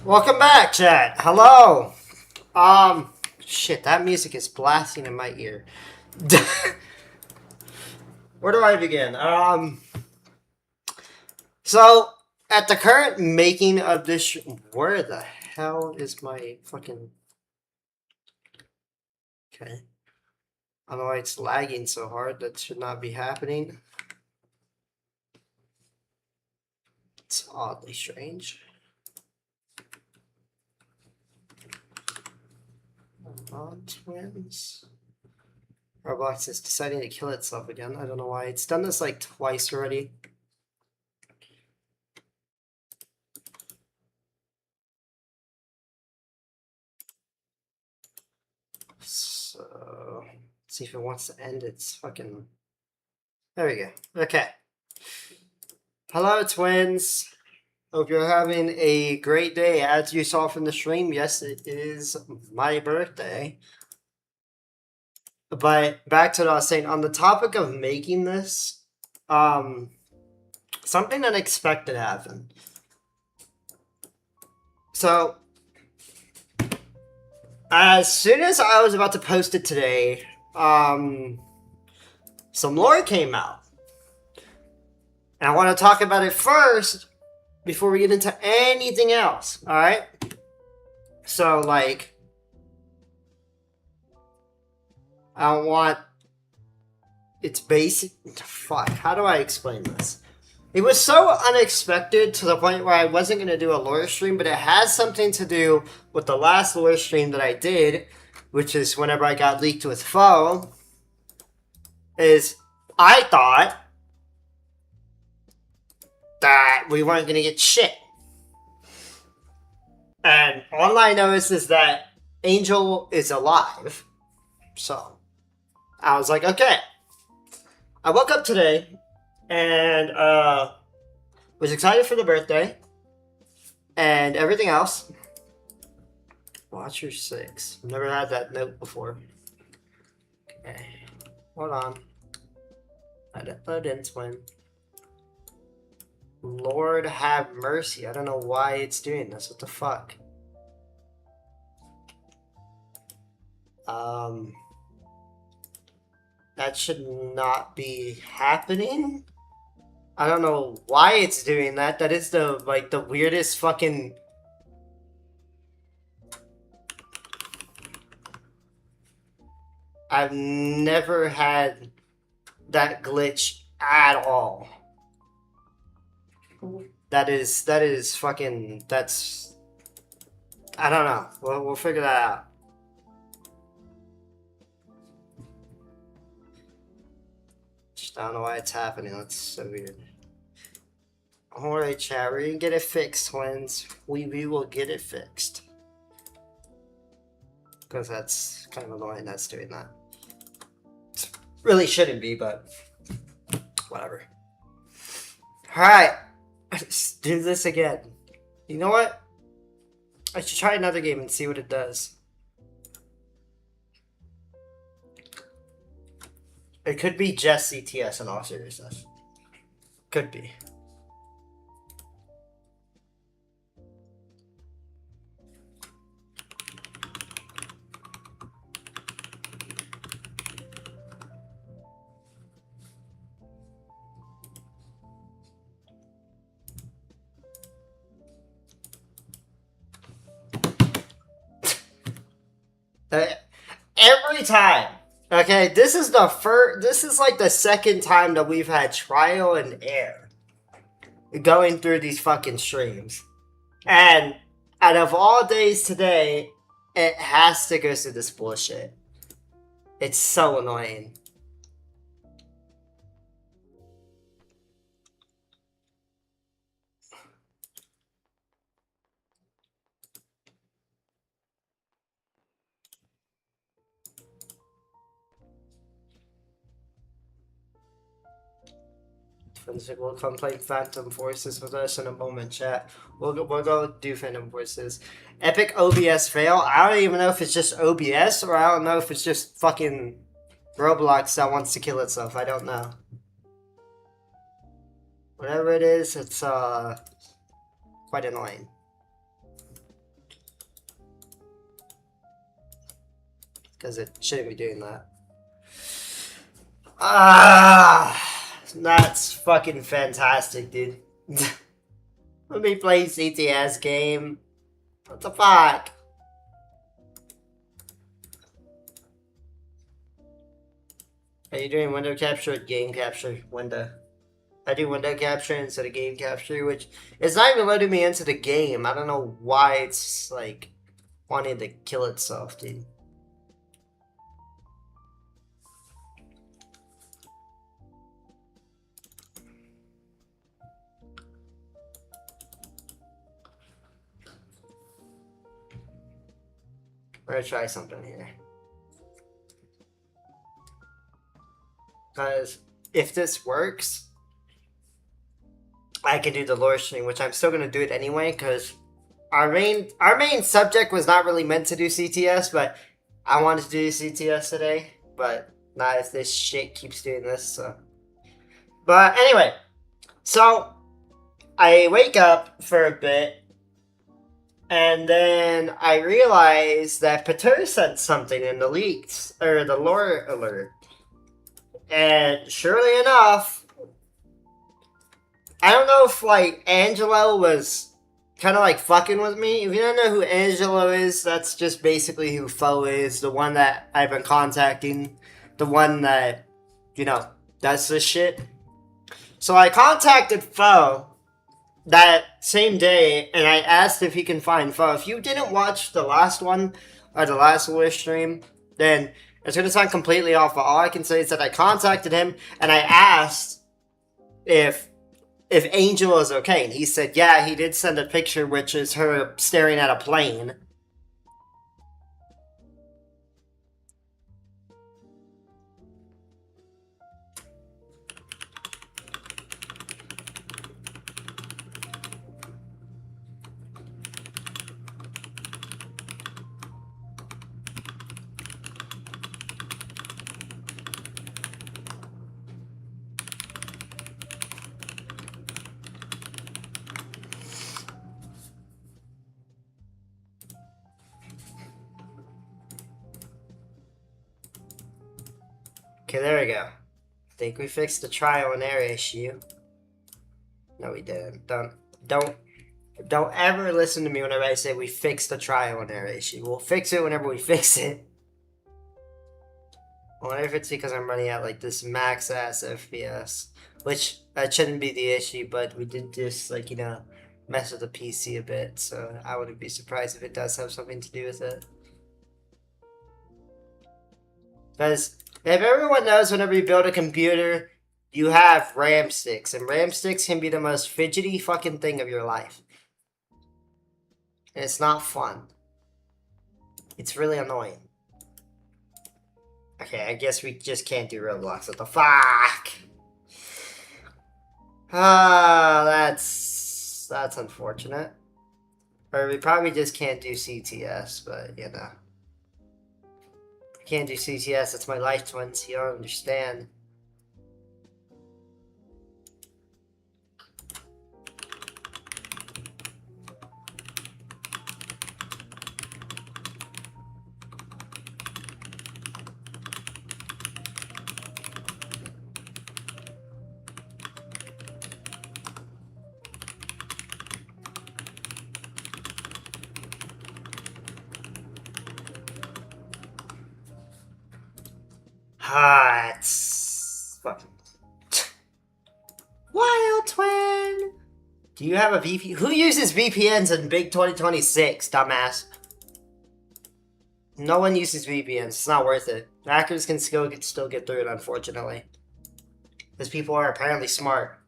Welcome back, chat. Hello. Shit, that music is blasting in my ear. Where do I begin? So at the current making of this, where the hell is my fucking? Okay, I don't know why it's lagging so hard. That should not be happening. It's oddly strange. Twins. Roblox is deciding to kill itself again. I don't know why. It's done this like twice already. So, let's see if it wants to end its fucking. There we go. Okay. Hello, twins. Hope you're having a great day. As you saw from the stream, yes, it is my birthday. But back to what I was saying, on the topic of making this, something unexpected happened. So, as soon as I was about to post it today, some lore came out. And I want to talk about it first before we get into anything else, alright? So, like, I don't want. It's basic. Fuck, how do I explain this? It was so unexpected to the point where I wasn't going to do a lore stream, but it has something to do with the last lore stream that I did, which is whenever I got leaked with Foe. Is I thought that we weren't going to get shit. And all I noticed is that Angel is alive. So, I was like, okay. I woke up today and was excited for the birthday and everything else. Watcher 6. Never had that note before. Okay. Hold on. Let it load in, twin. Lord have mercy. I don't know why it's doing this. What the fuck? That should not be happening. I don't know why it's doing that. That is the weirdest fucking. I've never had that glitch at all. That is fucking. That's. I don't know. We'll figure that out. Just don't know why it's happening. That's so weird. Alright, chat. We're gonna get it fixed, twins. We will get it fixed. Because that's kind of annoying that's doing that. Really shouldn't be, but whatever. Alright. Let's do this again. You know what? I should try another game and see what it does. It could be just CTS in all seriousness. Could be. Every time. Okay, this is the first. This is like the second time that we've had trial and error going through these fucking streams, and out of all days today, it has to go through this bullshit. It's so annoying. We'll come play Phantom Forces with us in a moment, chat. We'll go do Phantom Forces. Epic OBS fail. I don't even know if it's just OBS or I don't know if it's just fucking Roblox that wants to kill itself. I don't know. Whatever it is, it's quite annoying. because it shouldn't be doing that. Ah, that's fucking fantastic, dude. Let me play CTS game. What the fuck? Are you doing window capture or game capture? Window. I do window capture instead of game capture, which is not even letting me into the game. I don't know why it's like wanting to kill itself, dude. We're gonna try something here. Because if this works, I can do the lore stream, which I'm still gonna do it anyway, because our main subject was not really meant to do CTS, but I wanted to do CTS today, but not if this shit keeps doing this, so. But anyway, so I wake up for a bit, and then I realize that Pater said something in the leaks, or the lore alert. And surely enough, I don't know if like Angelo was kind of like fucking with me. If you don't know who Angelo is, that's just basically who Foe is, the one that I've been contacting, the one that, you know, does this shit. So I contacted Foe that same day, and I asked if he can find Foe. If you didn't watch the last one, or the last lore stream, then it's going to sound completely off, but all I can say is that I contacted him, and I asked if Angel is okay, and he said, yeah, he did send a picture, which is her staring at a plane. Okay, there we go. I think we fixed the trial and error issue. No, we didn't. Don't ever listen to me whenever I say we fixed the trial and error issue. We'll fix it whenever we fix it. I wonder if it's because I'm running at like this max ass FPS, which that shouldn't be the issue, but we did just like, you know, mess with the PC a bit, so I wouldn't be surprised if it does have something to do with it. Because if everyone knows, whenever you build a computer, you have RAM sticks, and RAM sticks can be the most fidgety fucking thing of your life. And it's not fun. It's really annoying. Okay, I guess we just can't do Roblox. What the fuck? Ah, that's unfortunate. Or we probably just can't do CTS, but you know. I can't do CTS, it's my life twins, you don't understand. Ah, it's fucking Wild Twin. Do you have a VPN? Who uses VPNs in Big 2026, dumbass? No one uses VPNs. It's not worth it. Hackers can still get through it, unfortunately, because people are apparently smart.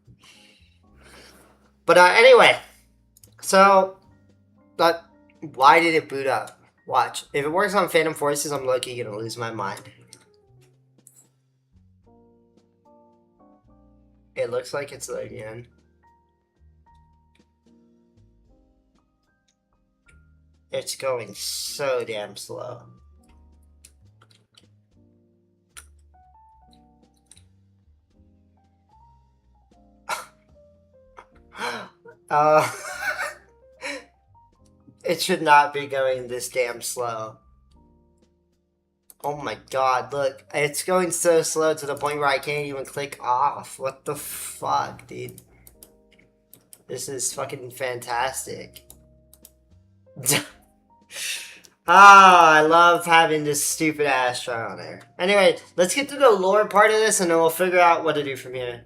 But anyway, so but why did it boot up? Watch. If it works on Phantom Forces, I'm lucky gonna lose my mind. It looks like it's loading in. It's going so damn slow. It should not be going this damn slow. Oh my god, look. It's going so slow to the point where I can't even click off. What the fuck, dude? This is fucking fantastic. I love having this stupid ass try on there. Anyway, let's get to the lore part of this and then we'll figure out what to do from here.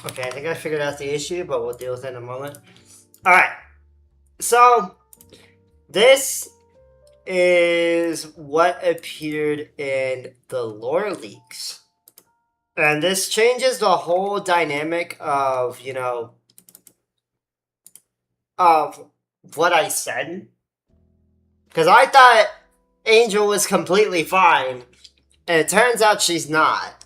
Okay, I think I figured out the issue, but we'll deal with it in a moment. Alright. So, this is what appeared in the lore leaks. And this changes the whole dynamic of, you know, of what I said. Because I thought Angel was completely fine, and it turns out she's not.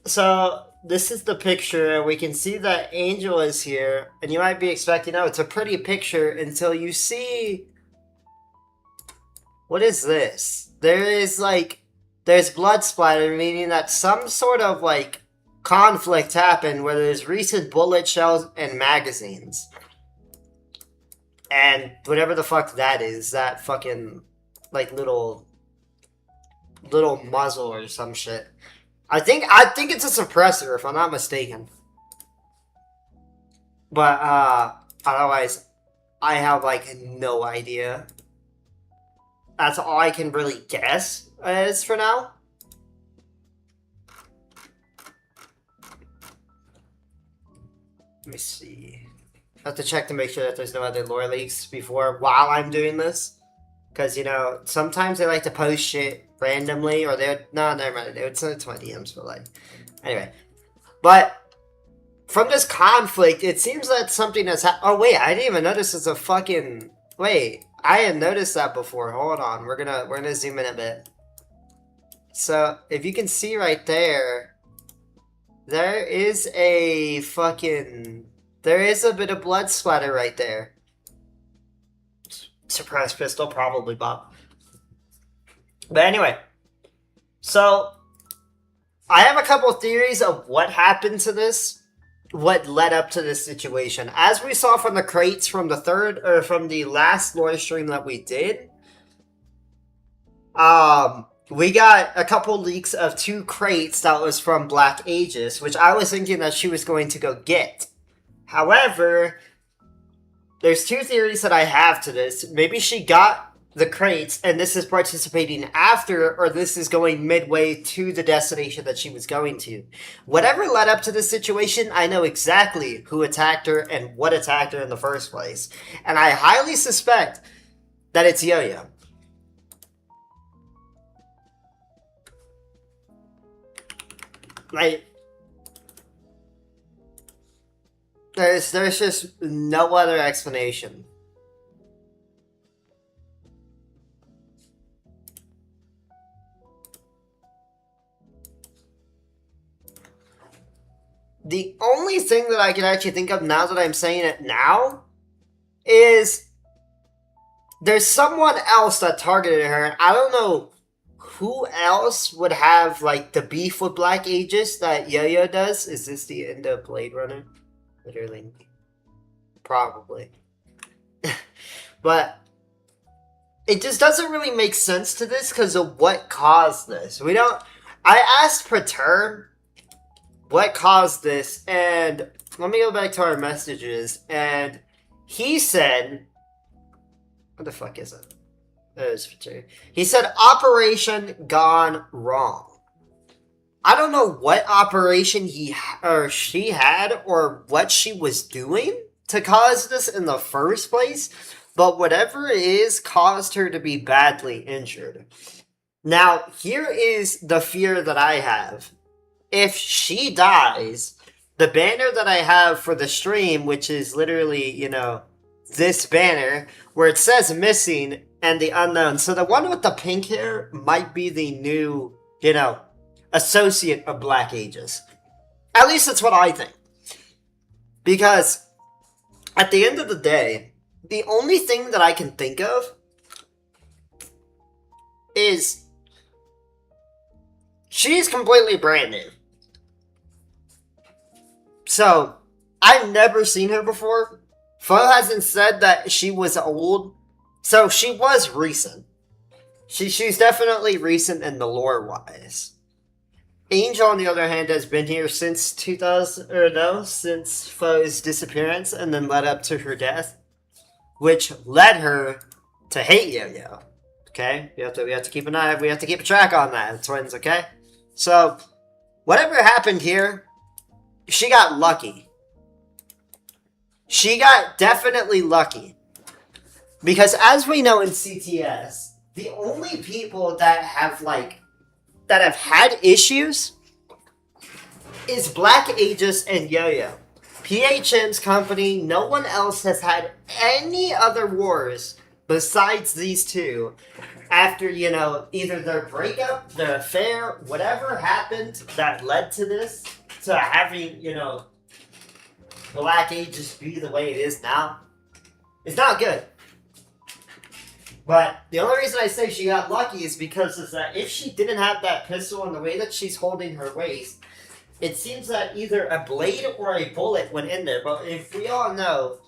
So, this is the picture, and we can see that Angel is here, and you might be expecting, oh, it's a pretty picture, until you see... What is this? There's blood splatter, meaning that some sort of, like, conflict happened where there's recent bullet shells and magazines. And whatever the fuck that is, that fucking, like, little muzzle or some shit. I think it's a suppressor, if I'm not mistaken. But, otherwise, I have, like, no idea. That's all I can really guess is for now. Let me see. I have to check to make sure that there's no other lore leaks while I'm doing this. Because, you know, sometimes they like to post shit randomly, or no, never mind, they would send it to my DMs, but like, anyway. But, from this conflict, it seems that something has oh wait, I didn't even notice it's a fucking, wait, I hadn't noticed that before, hold on, we're gonna zoom in a bit. So, if you can see right there, there is a bit of blood splatter right there. Suppressed pistol, probably, Bob. But anyway, so I have a couple theories of what happened to this, what led up to this situation. As we saw from the crates from the last lore stream that we did, we got a couple leaks of 2 crates that was from Black Aegis, which I was thinking that she was going to go get. However, there's 2 theories that I have to this. Maybe she got the crates, and this is participating after, or this is going midway to the destination that she was going to. Whatever led up to this situation, I know exactly who attacked her and what attacked her in the first place. And I highly suspect that it's Yo-Yo. Like, there's just no other explanation. The only thing that I can actually think of now that I'm saying it now is there's someone else that targeted her. I don't know who else would have, like, the beef with Black Aegis that Yo-Yo does. Is this the end of Blade Runner? Literally. Probably. But it just doesn't really make sense to this because of what caused this. I asked Perturb what caused this, and let me go back to our messages, and he said, what the fuck is it? He said, Operation Gone Wrong. I don't know what operation he or she had or what she was doing to cause this in the first place, but whatever it is caused her to be badly injured. Now, here is the fear that I have. If she dies, the banner that I have for the stream, which is literally, this banner, where it says missing and the unknown. So the one with the pink hair might be the new, associate of Black Aegis. At least that's what I think. Because at the end of the day, the only thing that I can think of is she's completely brand new. So, I've never seen her before. Foe hasn't said that she was old. So, she was recent. She's definitely recent in the lore-wise. Angel, on the other hand, has been here since since Foe's disappearance and then led up to her death, which led her to hate Yo-Yo. Okay? We have to keep an eye, we have to keep a track on that, twins, okay? So, whatever happened here, she got lucky. She got definitely lucky. Because as we know in CTS, the only people that have had issues is Black Aegis and Yo-Yo. PHM's company, no one else has had any other wars besides these two after, either their breakup, their affair, whatever happened that led to this, to having, Black Aegis be the way it is now. It's not good. But the only reason I say she got lucky is because is that if she didn't have that pistol in the way that she's holding her waist, it seems that either a blade or a bullet went in there. But if we all know,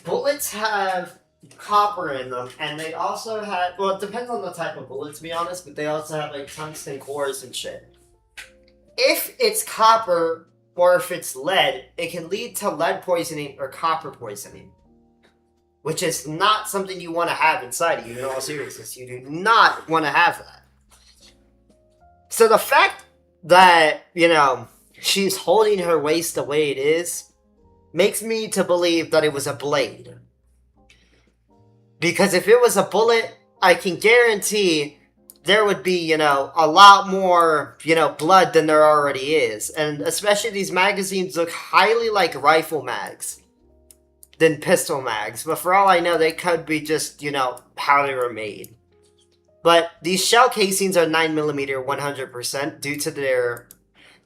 bullets have copper in them, and they also have, well, it depends on the type of bullet, to be honest, but they also have, tungsten cores and shit. If it's copper, or if it's lead, it can lead to lead poisoning or copper poisoning. Which is not something you want to have inside of you, in all seriousness. You do not want to have that. So the fact that, she's holding her waist the way it is, makes me to believe that it was a blade. Because if it was a bullet, I can guarantee there would be, a lot more, blood than there already is. And especially these magazines look highly like rifle mags than pistol mags. But for all I know, they could be just, how they were made. But these shell casings are 9mm 100% due to their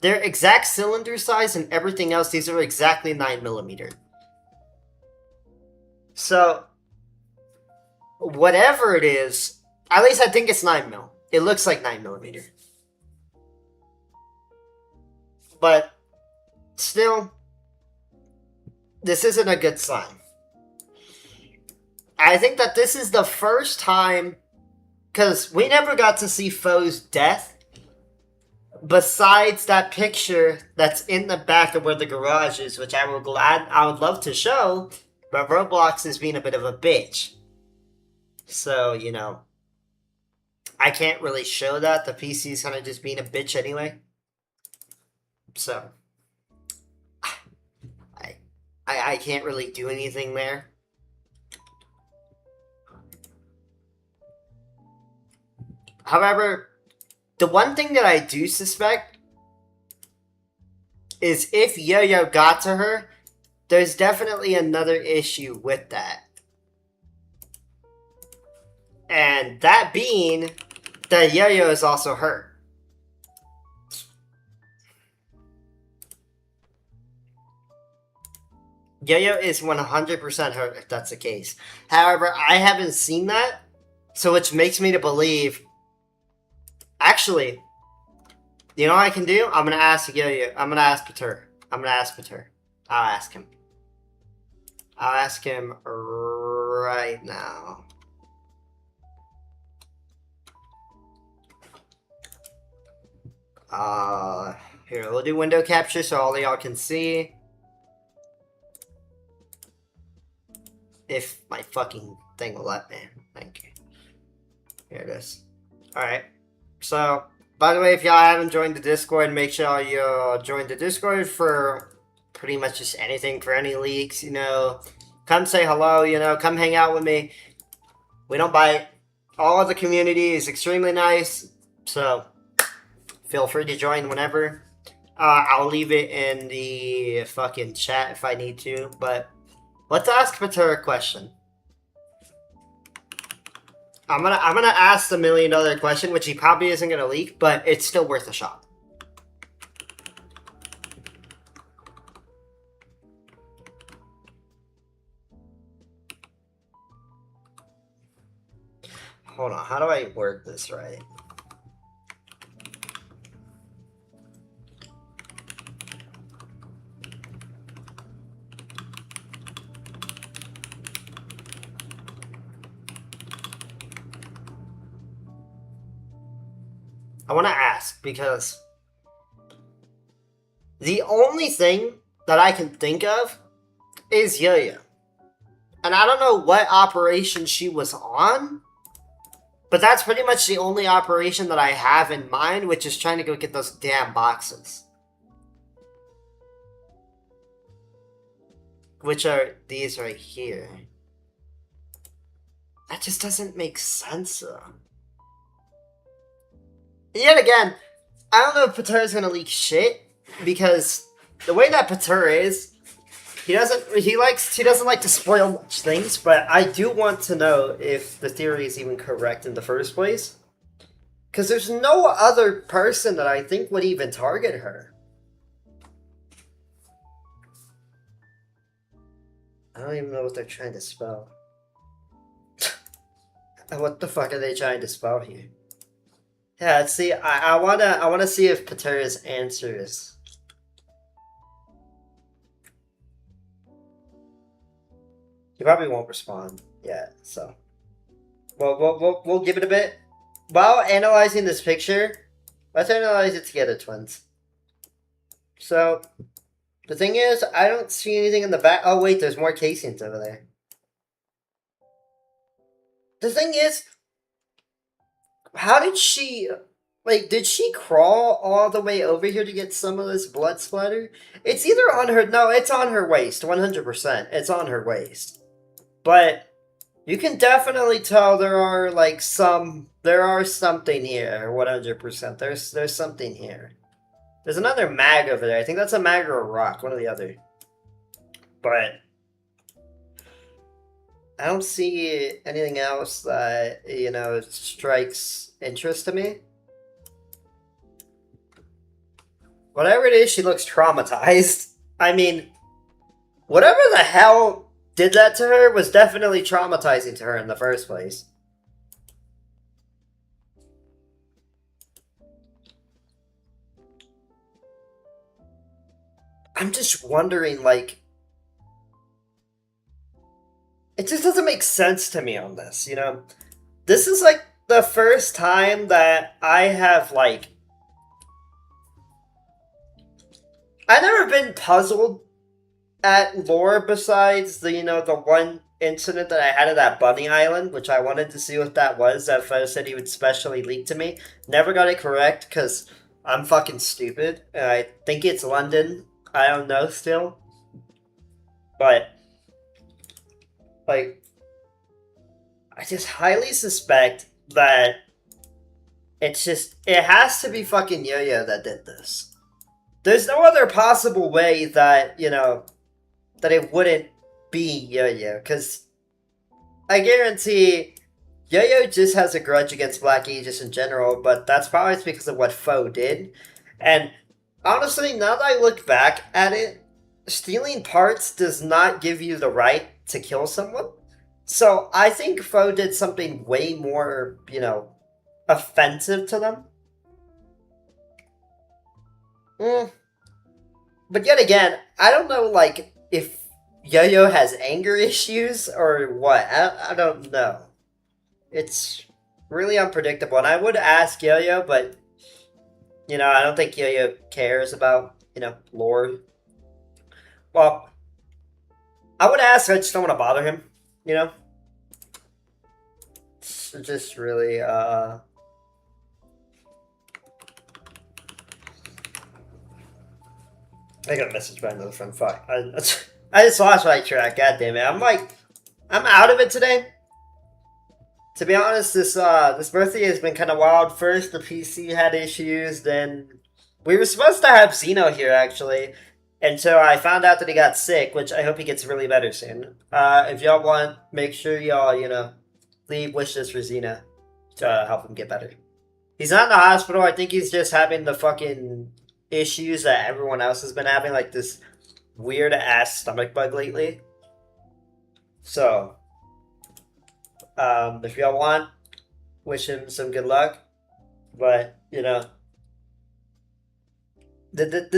exact cylinder size and everything else. These are exactly 9mm. So, whatever it is, at least I think it's 9mm. It looks like 9mm. But, still, this isn't a good sign. I think that this is the first time, because we never got to see Foe's death, besides that picture that's in the back of where the garage is, which I would love to show, but Roblox is being a bit of a bitch. So, I can't really show that. The PC's kind of just being a bitch anyway. So, I can't really do anything there. However, the one thing that I do suspect is if Yo-Yo got to her, there's definitely another issue with that. And that being that Yo-Yo is also hurt. Yo-Yo is 100% hurt if that's the case. However, I haven't seen that, so which makes me to believe... Actually, you know what I can do? I'm gonna ask Yo-Yo. I'm gonna ask Pater. I'll ask him. I'll ask him right now. Here, we'll do window capture so all of y'all can see. if my fucking thing will let me. Thank you. Here it is. Alright. So, by the way, if y'all haven't joined the Discord, make sure you join the Discord for pretty much just anything, for any leaks, you know. Come say hello, you know, come hang out with me. We don't bite. All of the community is extremely nice, so feel free to join whenever. I'll leave it in the fucking chat if I need to, but let's ask Pater a question. I'm gonna ask the $1 million question, which he probably isn't gonna leak, but it's still worth a shot. Hold on, how do I word this right? I want to ask because the only thing that I can think of is Yo-Yo. And I don't know what operation she was on, but that's pretty much the only operation that I have in mind, which is trying to go get those damn boxes. Which are these right here. That just doesn't make sense, though. Yet again, I don't know if Pater is gonna leak shit, because the way that Pater is, he doesn't like to spoil much things, but I do want to know if the theory is even correct in the first place. Because there's no other person that I think would even target her. I don't even know what they're trying to spell. What the fuck are they trying to spell here? Yeah, see, I wanna see if Pater's answers. He probably won't respond yet, so we'll give it a bit. While analyzing this picture, let's analyze it together, twins. So the thing is, I don't see anything in the back. Oh wait, there's more casings over there. The thing is, how did she, like, did she crawl all the way over here to get some of this blood splatter? It's either on her, no, it's on her waist, 100%. It's on her waist. But you can definitely tell there are, like, something here, 100%. There's something here. There's another mag over there. I think that's a mag or a rock, one or the other. But I don't see anything else that, you know, strikes interest to me. Whatever it is, she looks traumatized. I mean, whatever the hell did that to her was definitely traumatizing to her in the first place. I'm just wondering, like, it just doesn't make sense to me on this, you know? This is, like, the first time that I have, like, I've never been puzzled at lore besides the, you know, the one incident that I had at that bunny island, which I wanted to see what that was, that Fo said he would specially leak to me. Never got it correct, because I'm fucking stupid. I think it's London. I don't know still. But, like, I just highly suspect that it has to be fucking Yo-Yo that did this. There's no other possible way that, you know, that it wouldn't be Yo-Yo, because I guarantee Yo-Yo just has a grudge against Black Aegis in general, but that's probably because of what Fo did. And honestly, now that I look back at it, stealing parts does not give you the right to kill someone. So I think Fo did something way more, you know, offensive to them. But yet again, I don't know, like, if Yo-Yo has anger issues or what. I don't know. It's really unpredictable. And I would ask Yo-Yo, but, you know, I don't think Yo-Yo cares about, you know, lore. Well, I would ask, I just don't want to bother him. you know, it's just really I got a message by another friend. Fuck. I just lost my track. God damn it. I'm out of it today. To be honest, this birthday has been kind of wild. First, the PC had issues. Then we were supposed to have Zeno here actually, and so I found out that he got sick, which I hope he gets really better soon. If y'all want, make sure y'all leave wishes for Zeno to help him get better. He's not in the hospital. I think he's just having the fucking issues that everyone else has been having, like this weird ass stomach bug lately. So, if y'all want, wish him some good luck. But the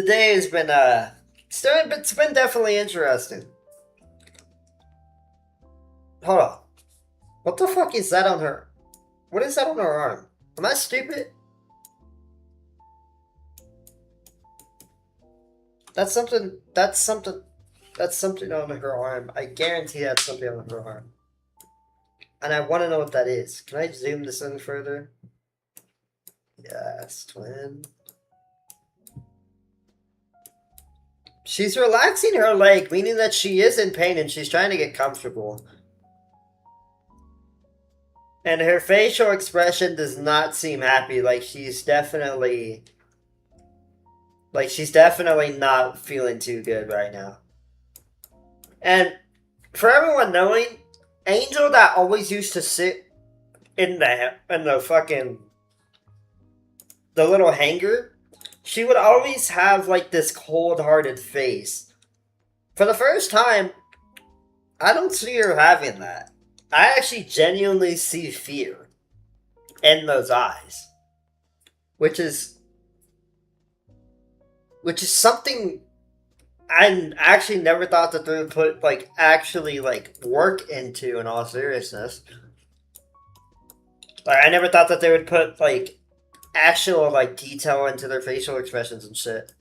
day has been it's been definitely interesting. Hold on, what the fuck is that on her? What is that on her arm? Am I stupid? That's something on her arm. I guarantee that's something on her arm. And I want to know what that is. Can I zoom this in further? Yes, twin. She's relaxing her leg, meaning that she is in pain and she's trying to get comfortable. And her facial expression does not seem happy. Like she's definitely not feeling too good right now. And for everyone knowing, Angel that always used to sit in the fucking the little hanger, she would always have like this cold-hearted face. For the first time, I don't see her having that. I actually genuinely see fear in those eyes, which is something I actually never thought that they would put work into, in all seriousness. Like, I never thought that they would put actual detail into their facial expressions and shit.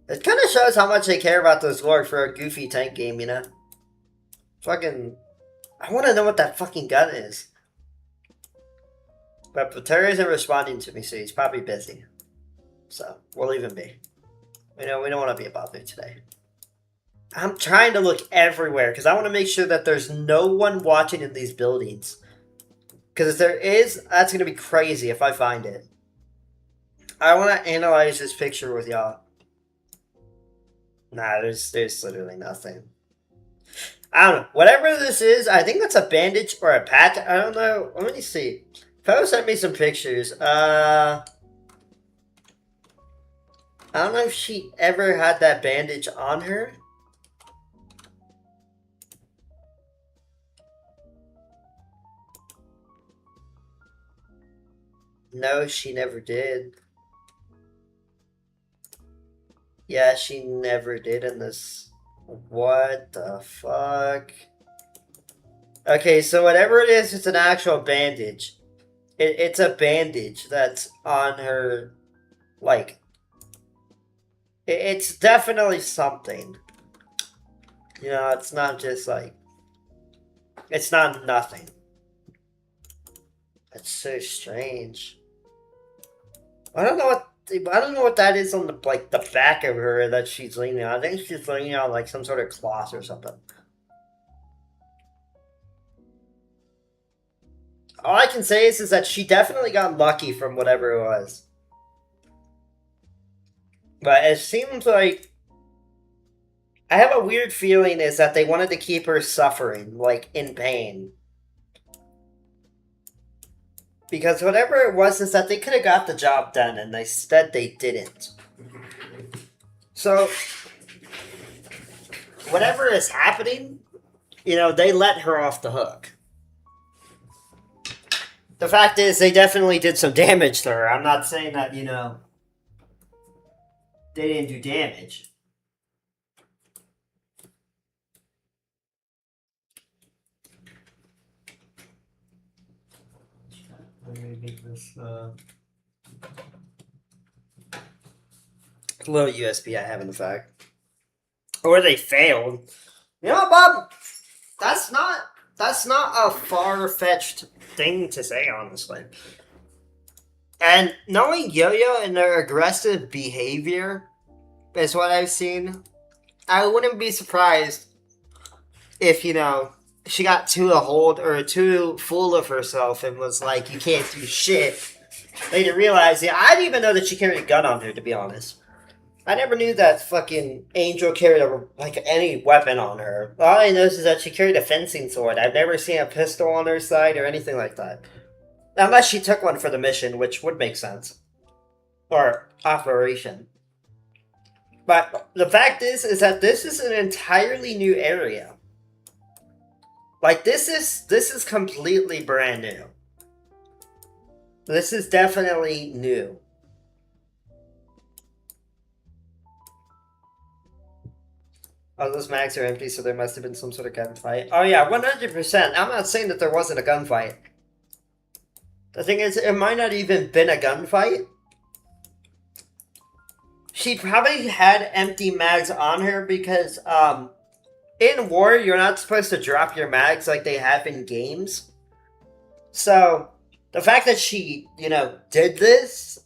It kind of shows how much they care about those lore for a goofy tank game, Fucking, I want to know what that fucking gun is. But Patera isn't responding to me, so he's probably busy. So we'll leave him be. We don't want to be bothered today. I'm trying to look everywhere because I want to make sure that there's no one watching in these buildings. Because if there is, that's going to be crazy if I find it. I want to analyze this picture with y'all. Nah, there's literally nothing. I don't know. Whatever this is, I think that's a bandage or a patch. I don't know. Let me see. Fellow sent me some pictures. I don't know if she ever had that bandage on her. No, she never did. Yeah, she never did in this. What the fuck? Okay, so whatever it is, it's an actual bandage. It's a bandage that's on her, it's definitely something. It's not just it's not nothing. That's so strange. I don't know what that is on the back of her that she's leaning on. I think she's leaning on some sort of cloth or something. All I can say is that she definitely got lucky from whatever it was. But it seems like I have a weird feeling is that they wanted to keep her suffering, in pain. Because whatever it was is that they could have got the job done, and instead they didn't. So, whatever is happening, they let her off the hook. The fact is, they definitely did some damage to her. I'm not saying that, they didn't do damage. Let me make this, little USB I have in the fact. Or they failed. Bob? That's not That's not a far-fetched thing to say, honestly. And knowing Yo-Yo and their aggressive behavior is what I've seen, I wouldn't be surprised if, she got too a hold or too full of herself and was like, you can't do shit. Later realized, yeah, I didn't even know that she carried a gun on her, to be honest. I never knew that fucking Angel carried any weapon on her. All I know is that she carried a fencing sword. I've never seen a pistol on her side or anything like that. Unless she took one for the mission, which would make sense. Or operation. But the fact is that this is an entirely new area. Like, this is completely brand new. This is definitely new. Oh, those mags are empty, so there must have been some sort of gunfight. Oh yeah, 100%. I'm not saying that there wasn't a gunfight. The thing is, it might not even been a gunfight. She probably had empty mags on her because, in war, you're not supposed to drop your mags like they have in games. So, the fact that she, did this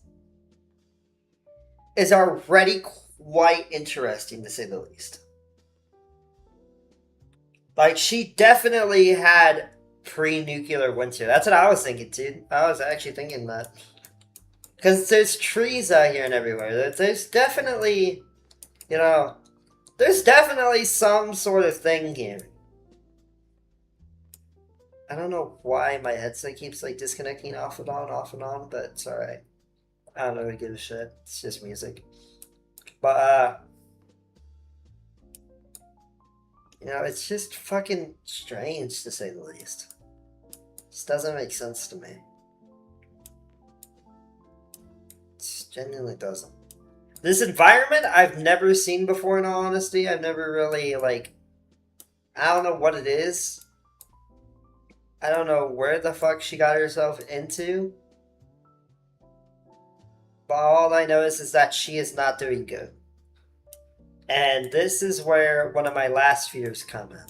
is already quite interesting, to say the least. Like, she definitely had pre-nuclear winter. That's what I was thinking, dude. I was actually thinking that. Because there's trees out here and everywhere. There's definitely, there's definitely some sort of thing here. I don't know why my headset keeps, disconnecting off and on, but it's alright. I don't know who gives a shit. It's just music. But, it's just fucking strange, to say the least. This doesn't make sense to me. It genuinely doesn't. This environment I've never seen before, in all honesty. I've never really, I don't know what it is. I don't know where the fuck she got herself into. But all I know is that she is not doing good. And this is where one of my last fears come in.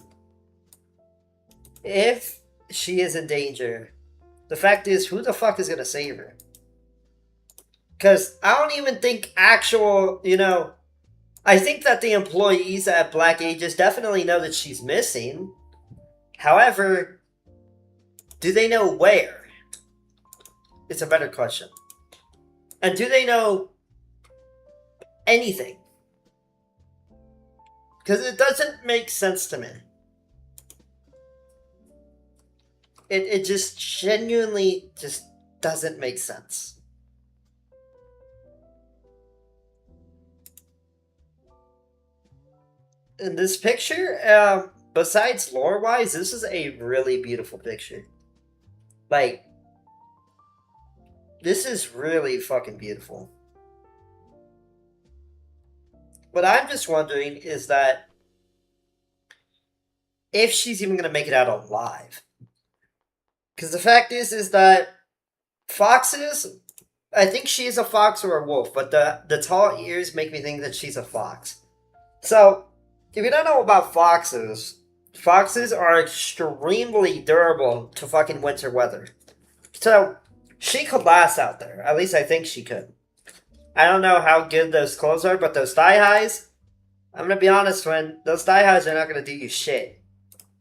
If she is in danger, the fact is, who the fuck is gonna save her? Because I don't even think actual, I think that the employees at Black Aegis definitely know that she's missing. However, do they know where? It's a better question. And do they know anything? Because it doesn't make sense to me. It just genuinely just doesn't make sense. In this picture, besides lore-wise, this is a really beautiful picture. This is really fucking beautiful. What I'm just wondering is that if she's even going to make it out alive. Because the fact is that foxes, I think she's a fox or a wolf, but the tall ears make me think that she's a fox. So, if you don't know about foxes, foxes are extremely durable to fucking winter weather. So, she could last out there. At least I think she could. I don't know how good those clothes are, but those thigh highs, I'm gonna be honest, those thigh highs are not gonna do you shit.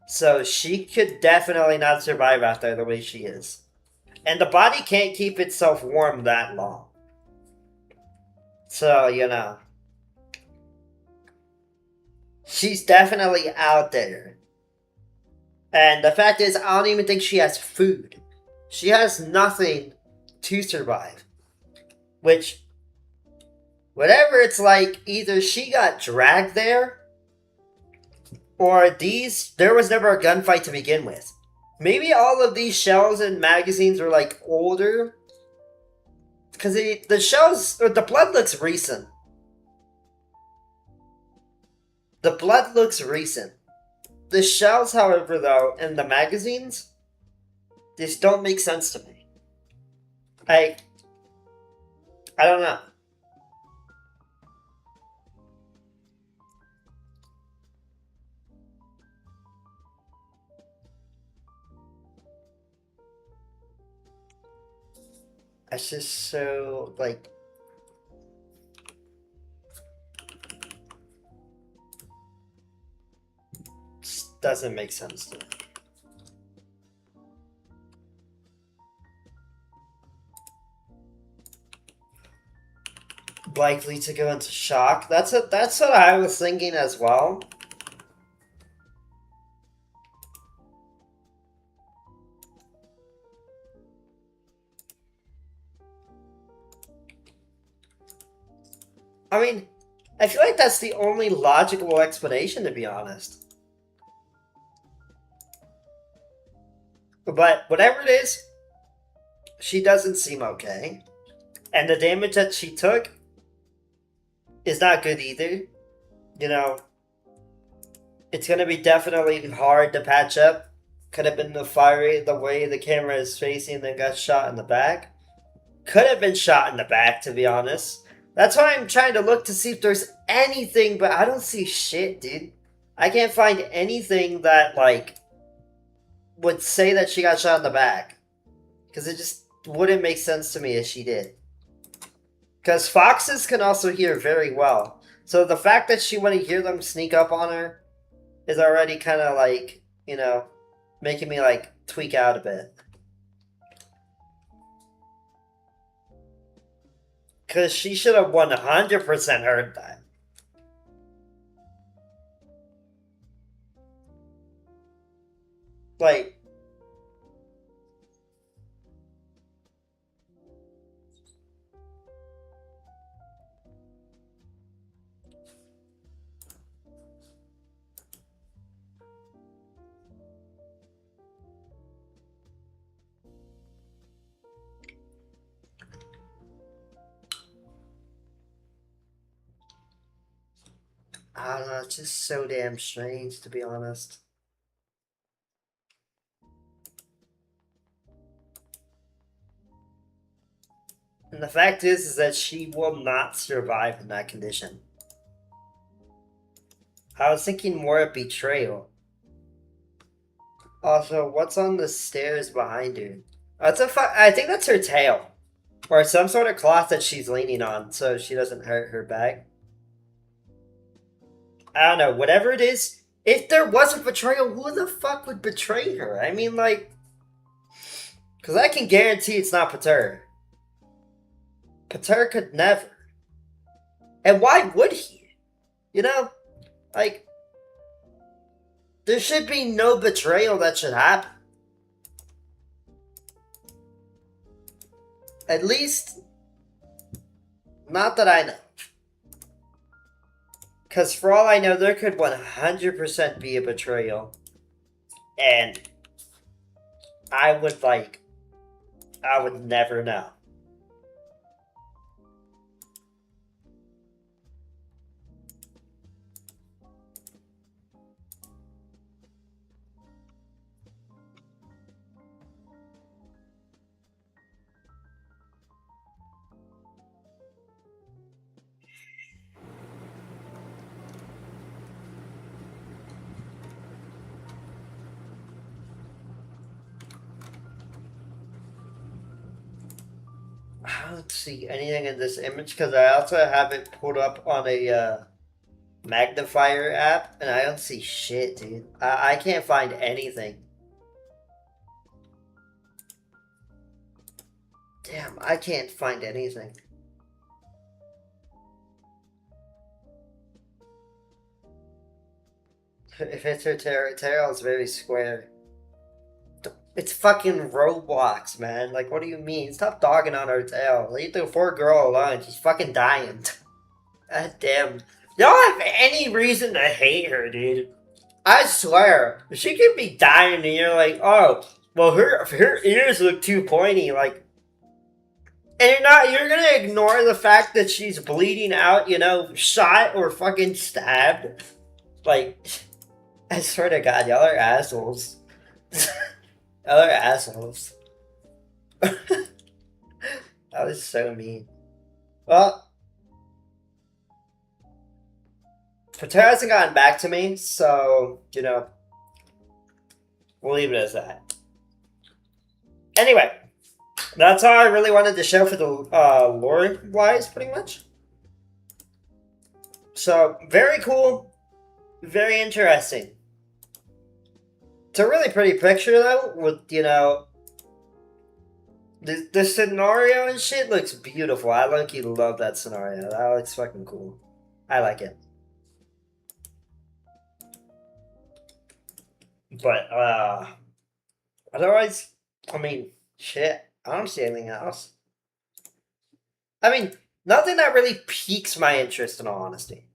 So she could definitely not survive out there the way she is. And the body can't keep itself warm that long. So, she's definitely out there. And the fact is, I don't even think she has food. She has nothing to survive. Which, whatever it's like, either she got dragged there, or there was never a gunfight to begin with. Maybe all of these shells and magazines are older. Because the shells, or the blood looks recent. The blood looks recent. The shells, however, though, and the magazines, just don't make sense to me. I don't know. It's just so, like... Just doesn't make sense to me. Likely to go into shock. That's what I was thinking as well. I mean, I feel like that's the only logical explanation, to be honest. But whatever it is, she doesn't seem okay. And the damage that she took is not good either. You know, it's gonna be definitely hard to patch up. Could have been the way the camera is facing, then got shot in the back. Could have been shot in the back, to be honest. That's why I'm trying to look to see if there's anything, but I don't see shit, dude. I can't find anything that, like, would say that she got shot in the back. Because it just wouldn't make sense to me if she did. Because foxes can also hear very well. So the fact that she wouldn't hear them sneak up on her is already kind of like, you know, making me, like, tweak out a bit. Because she should have 100% heard that. Like... I don't know, it's just so damn strange, to be honest. And the fact is that she will not survive in that condition. I was thinking more of betrayal. Also, what's on the stairs behind her? I think that's her tail. Or some sort of cloth that she's leaning on so she doesn't hurt her back. I don't know, whatever it is, if there was a betrayal, who the fuck would betray her? I mean, like... Because I can guarantee it's not Pater. Pater could never. And why would he? You know? Like... There should be no betrayal that should happen. At least... Not that I know. Because for all I know, there could 100% be a betrayal. And I would never know. I don't see anything in this image because I also have it pulled up on a magnifier app and I don't see shit, dude. I can't find anything. Damn, I can't find anything. If it's her tail is very square. It's fucking Roblox, man. Like, what do you mean? Stop dogging on her tail. Leave the poor girl alone. She's fucking dying. God damn. You don't have any reason to hate her, dude. I swear. She could be dying and you're like, oh, well, her ears look too pointy. Like, and you're gonna ignore the fact that she's bleeding out, you know, shot or fucking stabbed. Like, I swear to God, y'all are assholes. Y'all are assholes. That was so mean. Well, Pater hasn't gotten back to me, so, you know, we'll leave it as that. Anyway, That's how I really wanted to show for the lore wise, pretty much. So very cool, very interesting. It's a really pretty picture though, with the scenario and shit looks beautiful. I low-key love that scenario. That looks fucking cool. I like it. But otherwise, I mean, shit. I don't see anything else. I mean, nothing that really piques my interest in all honesty.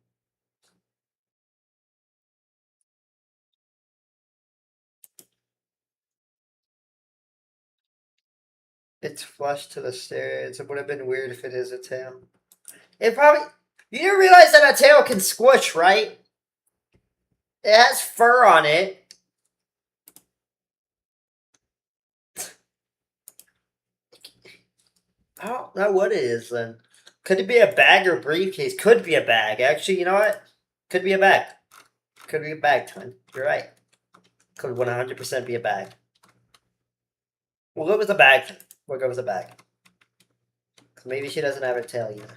It's flush to the stairs. It would have been weird if it is a tail. It probably. You do realize that a tail can squish, right? It has fur on it. I don't know what it is then. Could it be a bag or briefcase? Could be a bag. Actually, you know what? Could be a bag. Could be a bag, twin. You're right. Could 100% be a bag. We'll go with a bag. We'll go with a bag. Maybe she doesn't have a tail yet.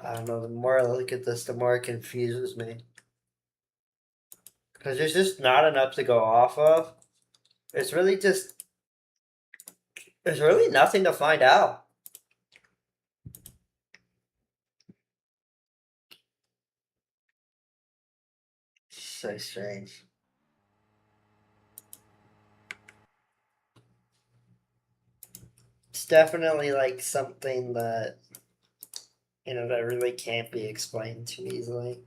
I don't know. The more I look at this, the more it confuses me. Because there's just not enough to go off of. It's really just. There's really nothing to find out. So strange. It's definitely like something that, that really can't be explained too easily.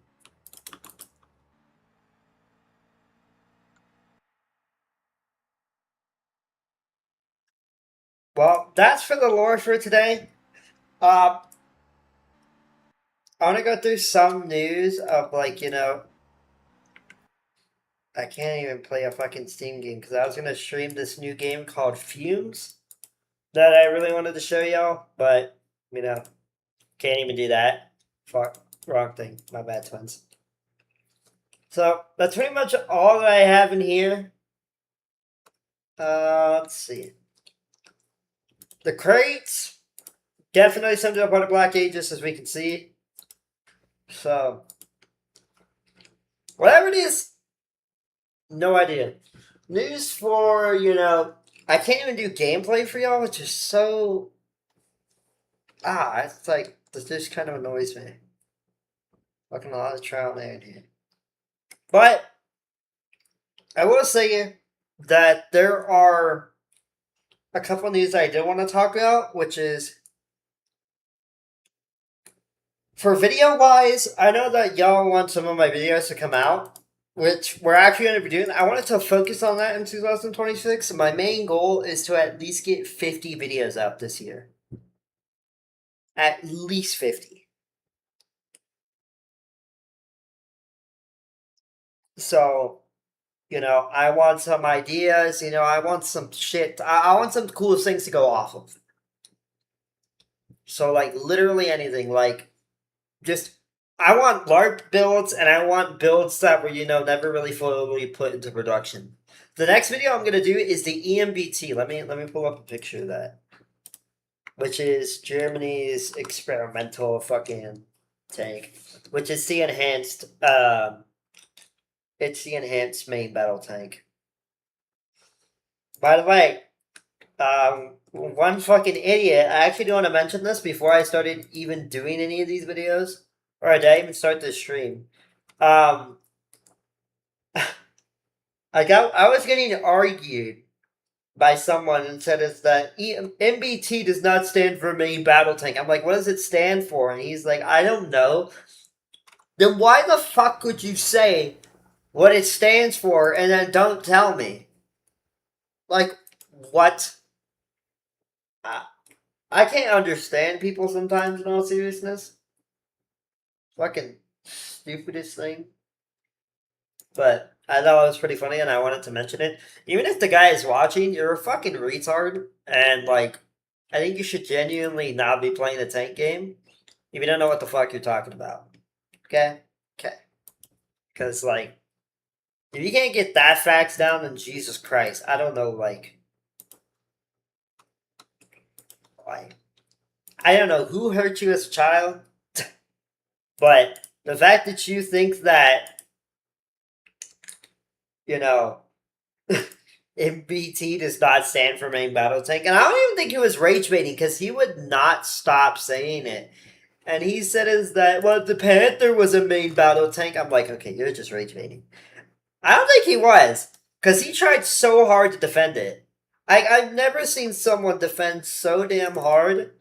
Well, that's for the lore for today. I want to go through some news of I can't even play a fucking Steam game because I was gonna stream this new game called Fumes that I really wanted to show y'all, but can't even do that. Fuck, wrong thing. My bad, twins. So that's pretty much all that I have in here. Let's see. The crates definitely summed up on the Black Ages, as we can see. So whatever it is, no idea. News for I can't even do gameplay for y'all, which is so it's like this just kind of annoys me. Fucking a lot of trial and error here. But I will say that there are a couple of news I did want to talk about, which is for video wise, I know that y'all want some of my videos to come out, which we're actually going to be doing. I wanted to focus on that in 2026. My main goal is to at least get 50 videos out this year. At least 50. So, I want some ideas, I want some shit. I want some cool things to go off of. So, like, literally anything. Like, just, I want large builds, and I want builds that were, never really fully put into production. The next video I'm going to do is the EMBT. Let me pull up a picture of that. Which is Germany's experimental fucking tank. Which is the enhanced, it's the enhanced main battle tank. By the way, one fucking idiot. I actually do want to mention this before I started even doing any of these videos, or did I even start this stream? I was getting argued by someone and said it's that MBT does not stand for main battle tank. I'm like, what does it stand for? And he's like, I don't know. Then why the fuck would you say what it stands for and then don't tell me? Like, what? I can't understand people sometimes in all seriousness. Fucking stupidest thing. But I thought it was pretty funny and I wanted to mention it. Even if the guy is watching, you're a fucking retard. And, like, I think you should genuinely not be playing a tank game if you don't know what the fuck you're talking about. Okay? Okay. Because, like, if you can't get that facts down, then Jesus Christ. I don't know, like, I don't know who hurt you as a child, but the fact that you think that, you know, MBT does not stand for main battle tank. And I don't even think he was rage baiting because he would not stop saying it. And he said is that, well, the Panther was a main battle tank. I'm like, okay, you're just rage baiting. I don't think he was because he tried so hard to defend it. I've never seen someone defend so damn hard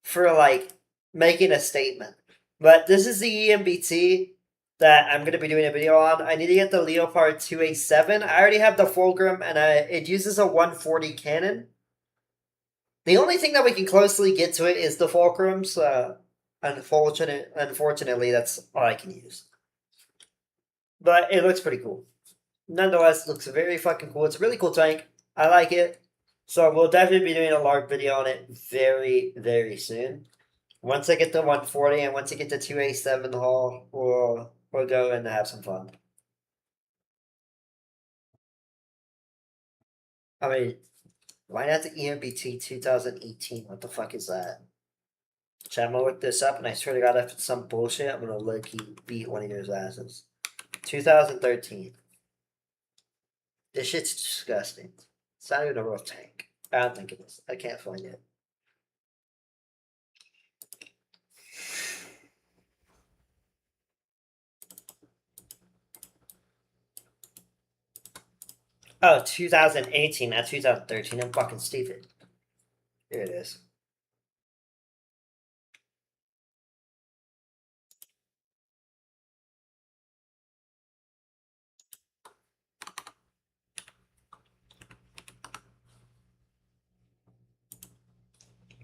for like making a statement. But this is the EMBT that I'm going to be doing a video on. I need to get the Leopard 2A7. I already have the Fulcrum, and it uses a 140 cannon. The only thing that we can closely get to it is the Fulcrum, so unfortunately, that's all I can use. But it looks pretty cool. Nonetheless, it looks very fucking cool. It's a really cool tank. I like it. So we'll definitely be doing a large video on it very, very soon. Once I get the 140 and once I get the 2A7 haul, we'll go and have some fun. I mean, why not the EMBT 2018? What the fuck is that? Chat, I'm gonna look this up, and I swear to God, if it's some bullshit, I'm gonna low-key beat one of your asses. 2013. This shit's disgusting. It's not even a real tank. I don't think it is. I can't find it. Oh, 2018, not 2013. I'm fucking stupid. Here it is.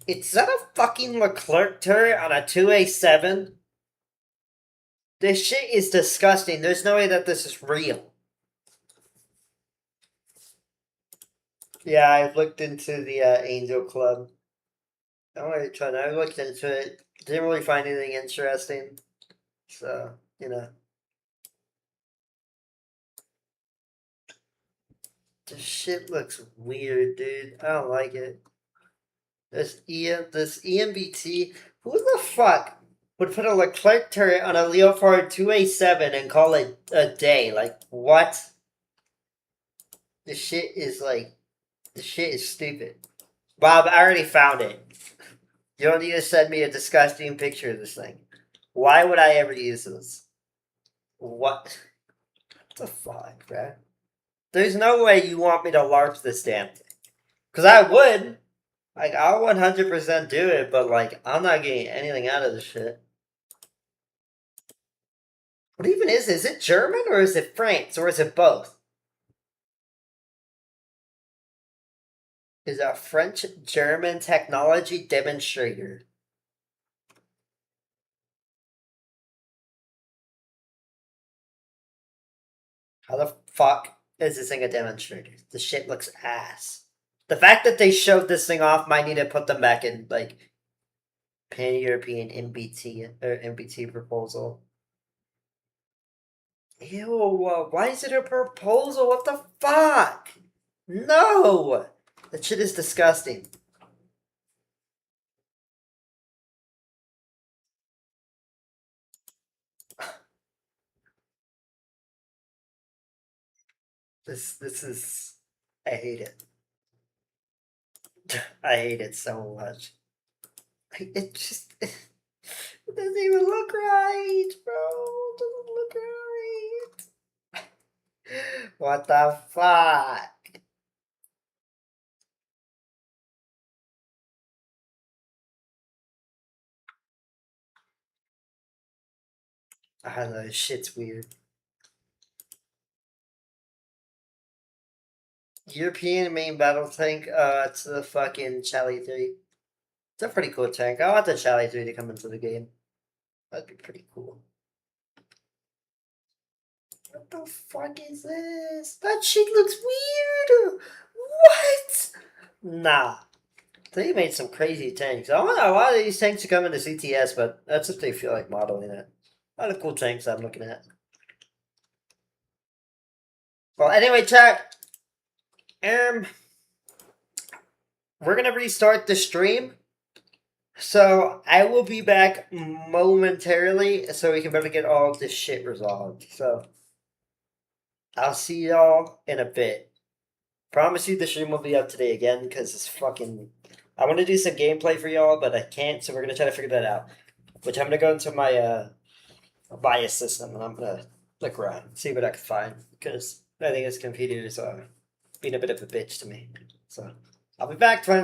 Is that a fucking Leclerc turret on a 2A7? This shit is disgusting. There's no way that this is real. Yeah, I've looked into the Angel Club. I looked into it. Didn't really find anything interesting. So, you know. This shit looks weird, dude. I don't like it. This EMBT, who the fuck would put a Leclerc turret on a Leopard 2A7 and call it a day? Like, what? This shit is stupid. Bob, I already found it. You don't need to send me a disgusting picture of this thing. Why would I ever use this? What the fuck, bruh? There's no way you want me to LARP this damn thing. Because I would. Like, I'll 100% do it, but, like, I'm not getting anything out of this shit. What even is it? Is it German or is it France or is it both? Is a French-German technology demonstrator. How the fuck is this thing a demonstrator? This shit looks ass. The fact that they showed this thing off might need to put them back in, like, Pan-European MBT or MBT proposal. Ew, why is it a proposal? What the fuck? No! That shit is disgusting. This is... I hate it. I hate it so much. It just... It doesn't even look right, bro. It doesn't look right. What the fuck? I don't know, shit's weird. European main battle tank, it's the fucking Charlie 3. It's a pretty cool tank. I want the Charlie 3 to come into the game. That'd be pretty cool. What the fuck is this? That shit looks weird. What? Nah. They made some crazy tanks. I wonder a lot of these tanks are coming to CTS, but that's if they feel like modeling it. A lot of cool tanks I'm looking at. Well, anyway, chat. We're gonna restart the stream. So I will be back momentarily so we can better get all this shit resolved. So I'll see y'all in a bit. Promise you the stream will be up today again because it's fucking. I want to do some gameplay for y'all, but I can't, so we're gonna try to figure that out. Which I'm gonna go into my bias system and I'm gonna look around, see what I can find because I think this computer is being a bit of a bitch to me. So I'll be back, friends.